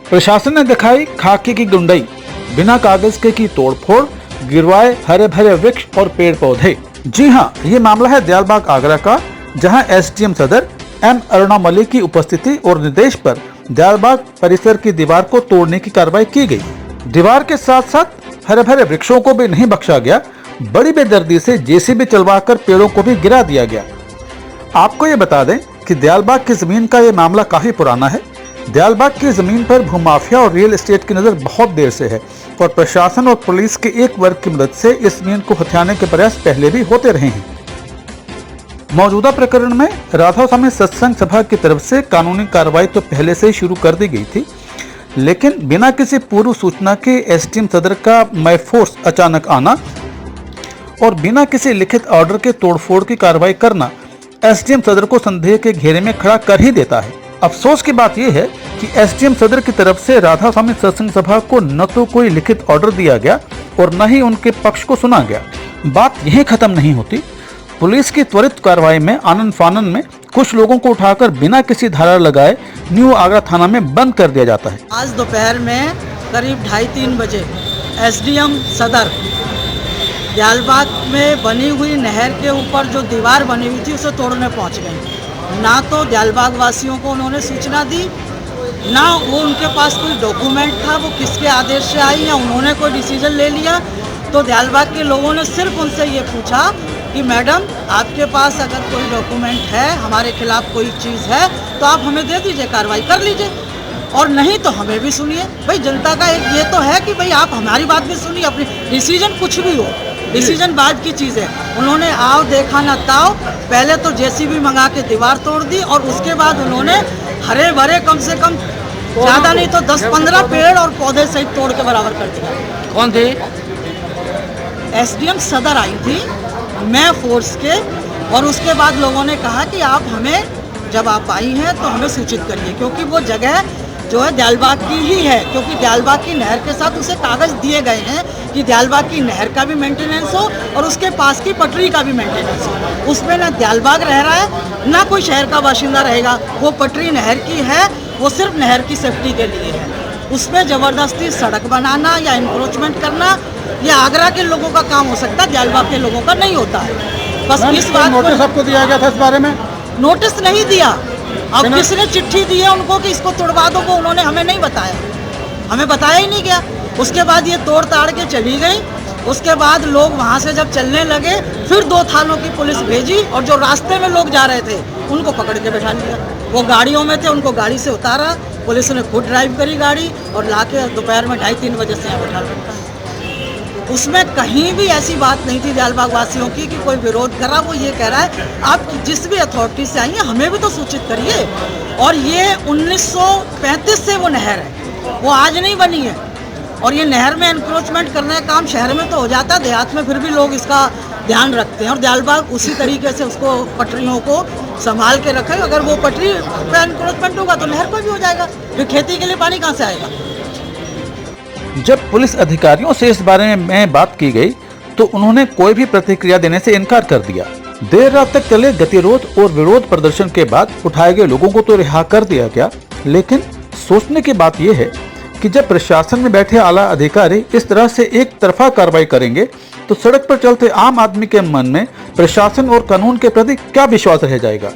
प्रशासन ने दिखाई खाकी की गुंडई, बिना कागज के की तोड़फोड़, गिरवाए हरे भरे वृक्ष और पेड़ पौधे। जी हाँ, ये मामला है दयालबाग आगरा का, जहां एसडीएम सदर एम अरुणा मलिक की उपस्थिति और निर्देश पर दयालबाग परिसर की दीवार को तोड़ने की कार्रवाई की गई। दीवार के साथ साथ हरे भरे वृक्षों को भी नहीं बख्शा गया, बड़ी बेदर्दी से जेसीबी चलवाकर पेड़ों को भी गिरा दिया गया। आपको ये बता दें कि दयालबाग की जमीन का ये मामला काफी पुराना है। दयालबाग की जमीन पर भूमाफिया और रियल एस्टेट की नजर बहुत देर से है और प्रशासन और पुलिस के एक वर्ग की मदद से इस जमीन को हथियाने के प्रयास पहले भी होते रहे हैं। मौजूदा प्रकरण में राधा स्वामी सत्संग सभा की तरफ से कानूनी कार्रवाई तो पहले से ही शुरू कर दी गई थी, लेकिन बिना किसी पूर्व सूचना के एसडीएम सदर का मै फोर्स अचानक आना और बिना किसी लिखित ऑर्डर के तोड़फोड़ की कार्रवाई करना एसडीएम सदर को संदेह के घेरे में खड़ा कर ही देता है। अफसोस की बात यह है कि एसडीएम सदर की तरफ से राधा स्वामी सत्संग सभा को न तो कोई लिखित ऑर्डर दिया गया और न ही उनके पक्ष को सुना गया। बात यहीं खत्म नहीं होती। पुलिस की त्वरित कार्रवाई में आनन फानन में कुछ लोगों को उठाकर बिना किसी धारा लगाए न्यू आगरा थाना में बंद कर दिया जाता है। आज दोपहर में करीब 2:30-3 बजे एसडीएम सदर दयालबाग में बनी हुई नहर के ऊपर जो दीवार बनी हुई थी उसे तोड़ने पहुंच गए। ना तो दयालबाग वासियों को उन्होंने सूचना दी, ना वो उनके पास कोई डॉक्यूमेंट था, वो किसके आदेश से आई या उन्होंने कोई डिसीजन ले लिया। तो दयालबाग के लोगों ने सिर्फ उनसे ये पूछा कि मैडम, आपके पास अगर कोई डॉक्यूमेंट है, हमारे खिलाफ कोई चीज़ है तो आप हमें दे दीजिए, कार्रवाई कर लीजिए, और नहीं तो हमें भी सुनिए। भाई जनता का एक ये तो है कि भाई आप हमारी बात भी सुनिए, अपनी डिसीजन कुछ भी हो, डिसीजन बाद की चीज़ है। उन्होंने आओ देखा ना ताओ, पहले तो जेसीबी मंगा के दीवार तोड़ दी और उसके बाद उन्होंने हरे भरे कम से कम ज़्यादा नहीं तो 10-15 पेड़ और पौधे सहित तोड़ के बराबर कर दिया। कौन थे? एसडीएम सदर आई थी मैं फोर्स के, और उसके बाद लोगों ने कहा कि आप हमें, जब आप आई हैं तो हमें सूचित करिए, क्योंकि वो जगह जो है दयालबाग की ही है, क्योंकि दयालबाग की नहर के साथ उसे कागज़ दिए गए हैं कि दयालबाग की नहर का भी मेंटेनेंस हो और उसके पास की पटरी का भी मेंटेनेंस हो। उसमें ना दयालबाग रह रहा है ना कोई शहर का बाशिंदा रहेगा। वो पटरी नहर की है, वो सिर्फ नहर की सेफ्टी के लिए है। उसमें ज़बरदस्ती सड़क बनाना या इंक्रोचमेंट करना ये आगरा के लोगों का काम हो सकता है, दयालबाग के लोगों का नहीं होता है। बस इस बात नोटिस आपको दिया गया था इस बारे में? नोटिस नहीं दिया। अब किसने चिट्ठी दी है उनको कि इसको तोड़वा दो, वो उन्होंने हमें नहीं बताया, हमें बताया ही नहीं गया। उसके बाद ये तोड़ ताड़ के चली गई। उसके बाद लोग वहाँ से जब चलने लगे, फिर 2 थानों की पुलिस भेजी और जो रास्ते में लोग जा रहे थे उनको पकड़ के बैठा लिया। वो गाड़ियों में थे, उनको गाड़ी से उतारा, पुलिस ने खुद ड्राइव करी गाड़ी और ला के दोपहर में 2:30-3 बजे से यहाँ बैठा रखा। उसमें कहीं भी ऐसी बात नहीं थी दयालबाग वासियों की कि कोई विरोध कर रहा। वो ये कह रहा है आप जिस भी अथॉरिटी से आई हैं हमें भी तो सूचित करिए। और ये 1935 से वो नहर है, वो आज नहीं बनी है। और ये नहर में एनक्रोचमेंट करने का काम शहर में तो हो जाता है, देहात में फिर भी लोग इसका ध्यान रखते हैं। और दयालबाग उसी तरीके से उसको पटरियों को संभाल के रखे। अगर वो पटरी पे एनक्रोचमेंट होगा तो नहर पर भी हो जाएगा, फिर खेती के लिए पानी कहाँ से आएगा। जब पुलिस अधिकारियों से इस बारे में बात की गई तो उन्होंने कोई भी प्रतिक्रिया देने से इनकार कर दिया। देर रात तक चले गतिरोध और विरोध प्रदर्शन के बाद उठाए गए लोगों को तो रिहा कर दिया गया, लेकिन सोचने की बात यह है कि जब प्रशासन में बैठे आला अधिकारी इस तरह से एक तरफा कार्रवाई करेंगे तो सड़क पर चलते आम आदमी के मन में प्रशासन और कानून के प्रति क्या विश्वास रह जाएगा।